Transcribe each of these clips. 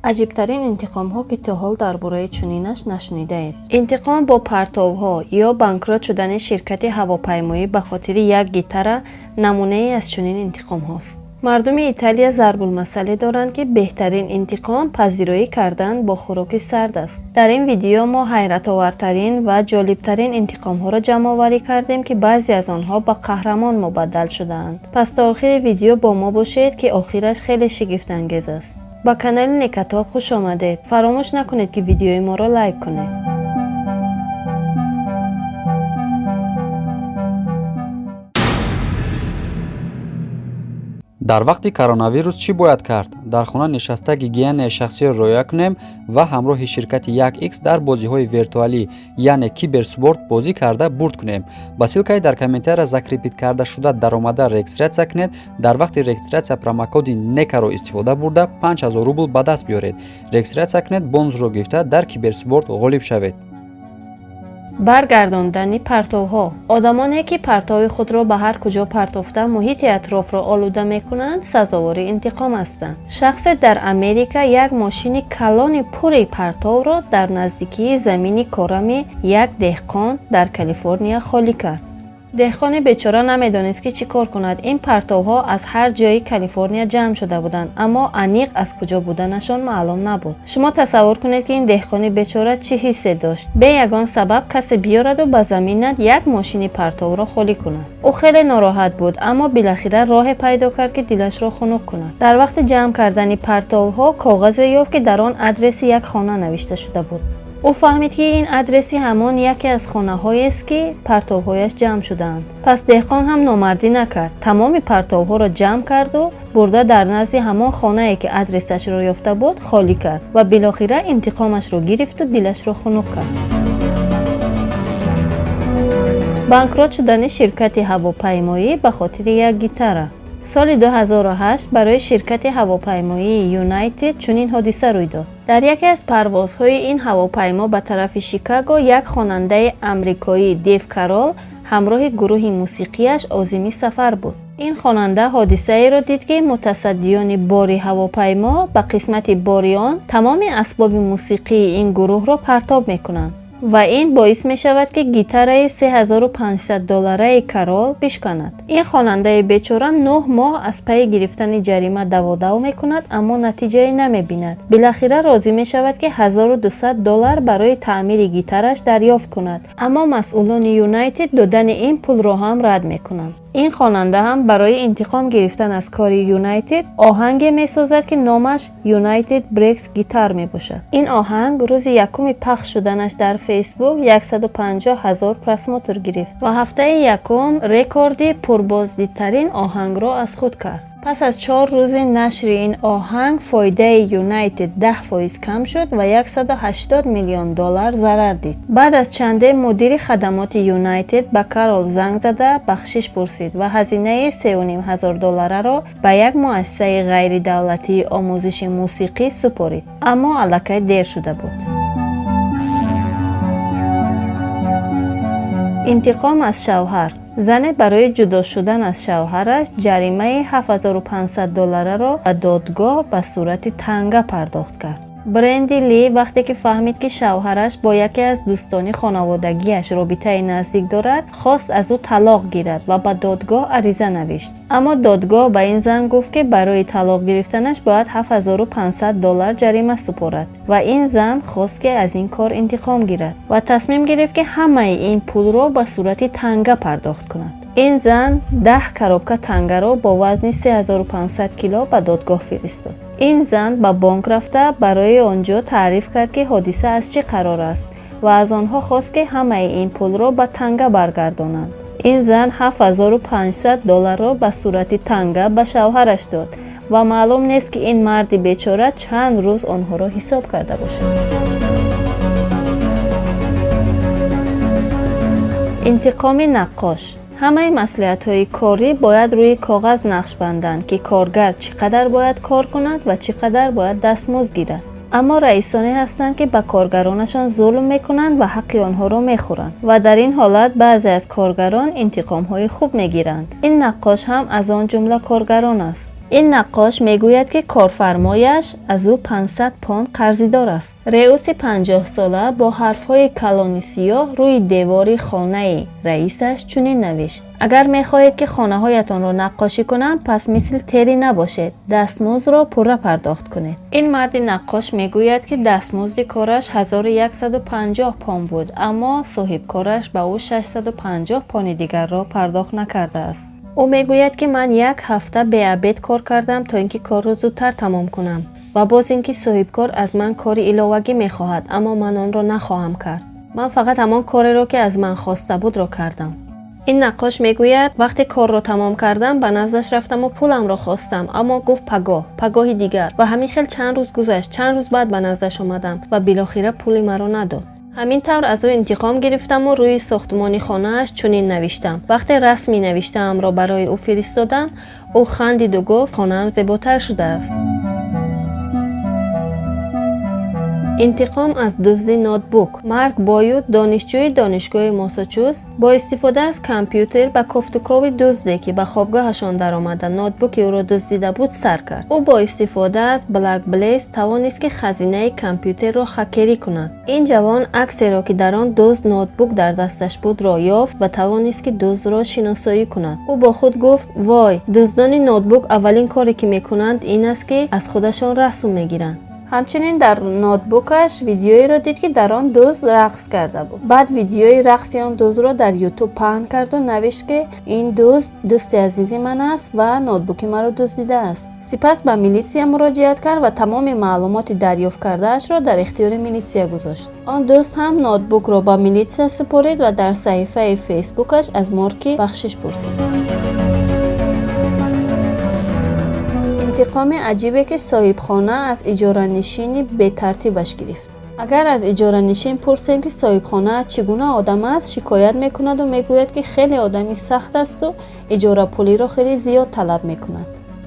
عجیبترین انتقام ها که تا حال درباره چنینش نشنیده اید. انتقام با پرتاب ها یا بانکرات شدن شرکت هواپیمایی به خاطر یک گیتار نمونه ای از چنین انتقام هاست. مردم ایتالیا ضرب المثل دارند که بهترین انتقام پذیرایی کردن با خوراک سرد است. در این ویدیو ما حیرت آورترین و جالبترین انتقام ها را جمع آوری کردیم که بعضی از آنها به قهرمان مبدل شده‌اند. پس تا آخر ویدیو با ما باشید که آخرش خیلی شگفت انگیز است. با کانال نکتاب خوش آمدید. فراموش نکنید که ویدیوی ما را لایک کنید. در وقت کرونا ویروس چی باید کرد؟ در خانه نشسته گیگین شخصی را رعایت کنیم و همراه شرکت 1x در بازی‌های ویرتوالی یعنی کیبرسپورت بازی کرده برد کنیم. با سیلکای در کامنتر ذکر کرده شده درآمده رجیستراسیون کنید. در وقت رجیستراسیون پروموکد نک را استفاده برده 5000 روبل به دست بیارید. رجیستراسیون کنید، بونز را گرفته در کیبرسپورت غالب شوید. برگرداندن پرتوها. آدمانی که پرتو خود را به هر کجا پرتافته محیط اطراف را آلوده میکنند سزاوار انتقام هستند. شخص در امریکا یک ماشین کلان پر پرتو را در نزدیکی زمین کارم یک دهقان در کالیفرنیا خالی کرد. دهقان بیچاره نمیدانست که چی کار کند. این پرتوها از هر جای کالیفرنیا جمع شده بودند اما انیق از کجا بودنشان معلوم نبود. شما تصور کنید که این دهقان بیچاره چه حسی داشت. به یگان سبب کسی بیارد و به زمین یک ماشین پرتو را خالی کند. او خیلی ناراحت بود اما بالاخره راه پیدا کرد که دلش را خنک کند. در وقت جمع کردن پرتوها کاغذی یافت که در آن آدرس یک خانه نوشته شده بود. او فهمید که این آدرسی همان یکی از خانه‌هایی است که پرتوهایش جمع شدند. پس دهقان هم نامردی نکرد. تمام پرتوها را جمع کرد و برده در نزد همان خانه‌ای که آدرسش را یافته بود خالی کرد و بالاخره انتقامش را گرفت و دلش را خنک کرد. بانکرات شدن شرکت هواپیمایی به خاطر یک گیتار. سال 2008 برای شرکت هواپیمایی یونایتد چنین حادثه روی داد. در یکی از پروازهای این هواپیما به طرف شیکاگو یک خواننده آمریکایی دیو کارول همراه گروه موسیقیش عازمی سفر بود. این خواننده حادثه ای را دید که متصدیان بار هواپیما به قسمت باری آن تمام اسباب موسیقی این گروه را پرتاب میکنند و این باعث می شود که گیتار $3500 کارول بشکند. این خواننده بیچاره 9 ماه از پی گرفتن جریمه دو می کند اما نتیجه نمی بیند. بالاخره راضی می شود که $1200 برای تعمیر گیتارش دریافت کند اما مسئولان یونایتد دادن این پول را هم رد می کنند. این خواننده هم برای انتقام گرفتن از کار یونایتد آهنگ می سازد که نامش یونایتد بریکس گیتار می باشد. این آهنگ روز یکم پخش شدنش در فیسبوک 150,000 پرسماتر گرفت و هفته یکم رکورد پربازدیدترین آهنگ را از خود کرد. پس از 4 روز نشر این آهنگ فایده یونایتد 10% کم شد و $180 میلیون ضرر دید. بعد از چنده مدیر خدمات یونایتد به کارول زنگ زده بخشش پرسید و هزینه $3,500 را به یک مؤسسه غیر دولتی آموزش موسیقی سپرید اما الکی دیر شده بود. انتقام از شوهر. زن برای جدا شدن از شوهرش جریمه $7,500 را به دادگاه به صورت تنگه پرداخت کرد. برندی لی وقتی که فهمید که شوهرش با یکی از دوستان خانوادگیش رابطه نزدیک دارد خواست از او طلاق گیرد و به دادگاه عریضه نوشت اما دادگاه به این زن گفت که برای طلاق گرفتنش باید $7,500 جریمه سپارد و این زن خواست که از این کار انتقام گیرد و تصمیم گرفت که همه این پول را به صورت تنگه پرداخت کند. این زن 10 کروبکه تنگه را با وزن 3500 کیلو به دادگاه فرستاد. این زن به بانک رفته برای آنجا تعریف کرد که حادثه از چه قرار است و از آنها خواست که همه این پول را به تنگه برگردانند. این زن $7,500 را به صورت تنگه به شوهرش داد و معلوم نیست که این مرد بیچاره چند روز آنها را حساب کرده باشد. انتقام نقاش. همه مصلحت‌های کاری باید روی کاغذ نقش بندند که کارگر چقدر باید کار کند و چقدر باید دستمزد گیرد. اما رئیسانی هستند که به کارگرانشان ظلم میکنند و حق آنها را میخورند و در این حالت بعضی از کارگران انتقام‌های خوب میگیرند. این نقاش هم از آن جمله کارگران است. این نقاش میگوید که کارفرمایش از او 500 پوند قرضیدار است. رئوس 50 ساله با حرفهای کلانی سیاه روی دیواری خانه رئیسش چنین نوشت: اگر میخواهید که خانه هایتان را نقاشی کنم، پس مثل تری نباشید، دستمزد را پوره پرداخت کنید. این مرد نقاش میگوید که دستمزد کارش 1150 پوند بود، اما صاحب کارش به او 650 پوند دیگر را پرداخت نکرده است. او میگوید که من 1 هفته بی‌عبید کار کردم تا اینکه کار را زودتر تمام کنم و باز اینکه صاحب کار از من کاری علاوگی میخواهد، اما من آن را نخواهم کرد. من فقط همان کاری را که از من خواسته بود را کردم. این نقاش میگوید وقتی کار را تمام کردم به نزدش رفتم و پولم را خواستم، اما گفت پگاهی دیگر و همین خیلی چند روز گذشت. چند روز بعد به نزدش آمدم و بالاخره پول مرا نداد. همین طور از او انتقام گرفتم و روی ساختمانی خانه‌اش چنین نوشتم. وقتی رسمی نوشته‌ام را برای او فرستادم، او خندید و گفت خانه‌ام زیباتر شده است. انتقام از دزدی نوتبوک. مارک بایود، دانشجوی دانشگاه ماساچوست، با استفاده از کامپیوتر به کوفتوکاوی دزدی که به خوابگاهشان درآمده نوتبوک او را دزدیده بود سر کرد. او با استفاده از بلک بلیز توانست که خزینه کامپیوتر را هکری کند. این جوان عکسی را که در آن دزد نوتبوک در دستش بود را یافت و توانست که دزد را شناسایی کند. او با خود گفت: وای، دزدان نوتبوک اولین کاری که میکنند این است که از خودشان رسم میگیرند. همچنین در نوتبوکش ویدیویی را دید که در آن دزد رقص کرده بود. بعد ویدیوی رقص آن دزد را در یوتیوب پهن کرد و نوشت که این دزد دوست عزیز من است و نوتبوک مرا دزدیده است. سپس به میلیسیا مراجعت کرد و تمام معلومات دریافت کرده اش را در اختیار میلیسیا گذاشت. آن دوست هم نوتبوک را به میلیسیا سپرید و در صفحه فیسبوکش از مارک بخشش پرسید. انتقام عجیبه که صاحب خانه از اجاره نشینی به ترتیبش گرفت. اگر از اجاره نشین پرسیم که صاحب خانه چگونه آدم است، شکایت میکند و میگوید که خیلی آدمی سخت است و اجاره پولی را خیلی زیاد طلب میکند.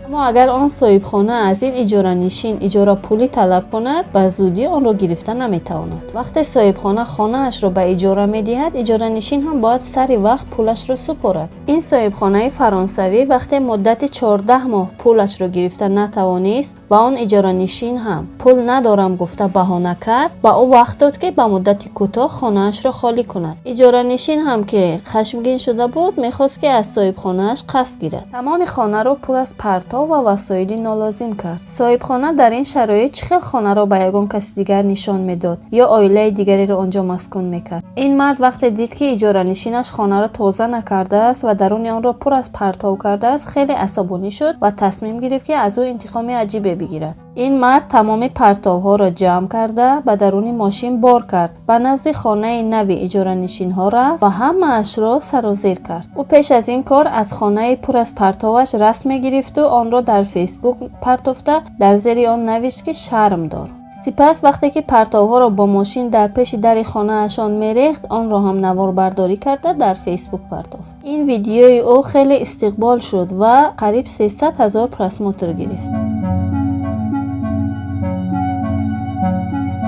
اما اگر آن صاحب خانه از این اجاره نشین اجاره پولی طلب کند، به زودی آن را گرفته نمیتواند. وقتی صاحب خانه خانه اش را به اجاره میدهد، اجاره نشین هم باید سری وقت پولش را سپارد. این صاحب خانه فرانسوی وقتی مدت 14 ماه پولش را گرفته نتوانست و آن اجاره نشین هم پول ندارم گفته بهانه کرد، با او وقت داد که به مدت کوتاه خانه اش را خالی کند. اجاره نشین هم که خشمگین شده بود میخواست که از صاحب خانه اش قسط گیرد. تمام خانه را پر از پرتاب و وسایل نالازم کرد. صاحب خانه در این شرایط چخیل خانه را به یگان کسی دیگر نشان میداد یا عائله دیگری را آنجا مسکن میکرد. این مرد وقتی دید که اجاره نشینش خانه را تازه نکرده است و درون آن را پر از پرتاب کرده است، خیلی عصبانی شد و تصمیم گرفت که از او انتقام عجیبی بگیرد. این مرد تمام پرتاب‌ها را جمع کرده به درون ماشین بار کرد، به نزد خانه نو اجاره نشین‌ها رفت و همه اش را سرازیر کرد. او پیش از این کار از خانه پر از پرتابش رسم گرفت و آن را در فیسبوک پرتافته در زیر آن نوشت که شرم دار. سپس وقتی که پرتاب‌ها را با ماشین در پیش در خانه اشان می‌ریخت، آن را هم نوار برداری کرده در فیسبوک پرتافت. این ویدیوی او خیلی استقبال شد و قریب 300,000 پرسموتر گرفت.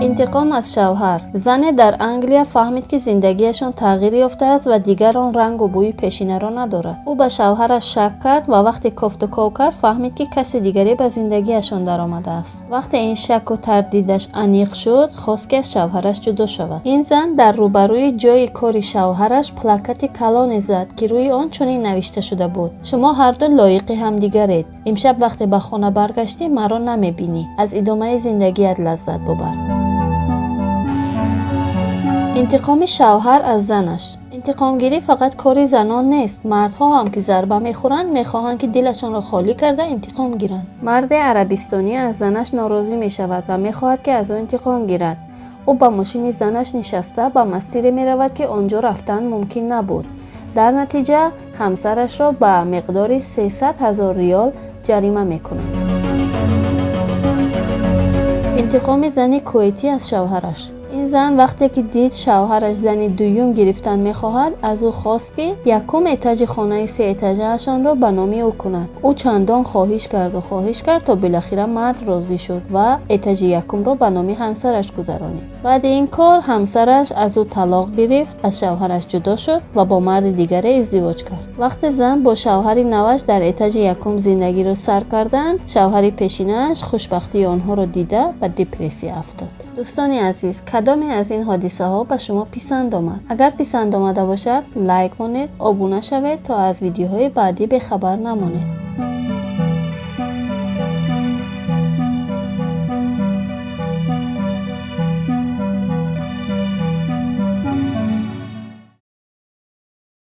انتقام از شوهر. زن در انگلیا فهمید که زندگیشان تغییر یافته است و دیگر آن رنگ و بوی پیشینه را ندارد. او به شوهرش شک کرد و وقتی کوفتوکاو کرد فهمید که کسی دیگری به زندگیشان درآمده است. وقتی این شک و تردیدش عمیق شد، خواست که از شوهرش جدا شود. این زن در روبروی جای کار شوهرش پلاکت کلان زد که روی آن چنین نوشته شده بود: شما هر دو لایق همدیگرید. امشب وقتی به خانه برگشتی مرا نمیبینی. از ادامه زندگیت لذت ببر. انتقام شوهر از زنش. انتقام گیری فقط کاری زنان نیست. مردها هم که ضربه میخورند میخواهند که دلشان را خالی کرده انتقام گیرند. مرد عربستانی از زنش ناراضی میشود و میخواهد که از او انتقام گیرد. او با ماشین زنش نشسته به مسیری میرود که آنجا رفتن ممکن نبود. در نتیجه همسرش را به مقدار 300,000 ریال جریمه میکنند. انتقام زنی کویتی از شوهرش. این زن وقتی که دید شوهرش زنی دوم گرفتن میخواهد، از او خواست که یکم اتاج خانه 3 اتاجه‌شان را به نام او کند. او چندان خواهش کرد تا بالاخره مرد راضی شد و اتاج یکم را به نام همسرش گذرانید. بعد این کار همسرش از او طلاق گرفت، از شوهرش جدا شد و با مرد دیگری ازدواج کرد. وقتی زن با شوهر نوش در اتاج یکم زندگی را سر کردند، شوهر پیشینش خوشبختی آنها را دیده به دپرسی افتاد. دوستان عزیز، کدامی از این حادثه ها به شما پسند آمد؟ اگر پسند آمده باشد لایک کنید، ابونه شوید تا از ویدیوهای بعدی به خبر نمانید.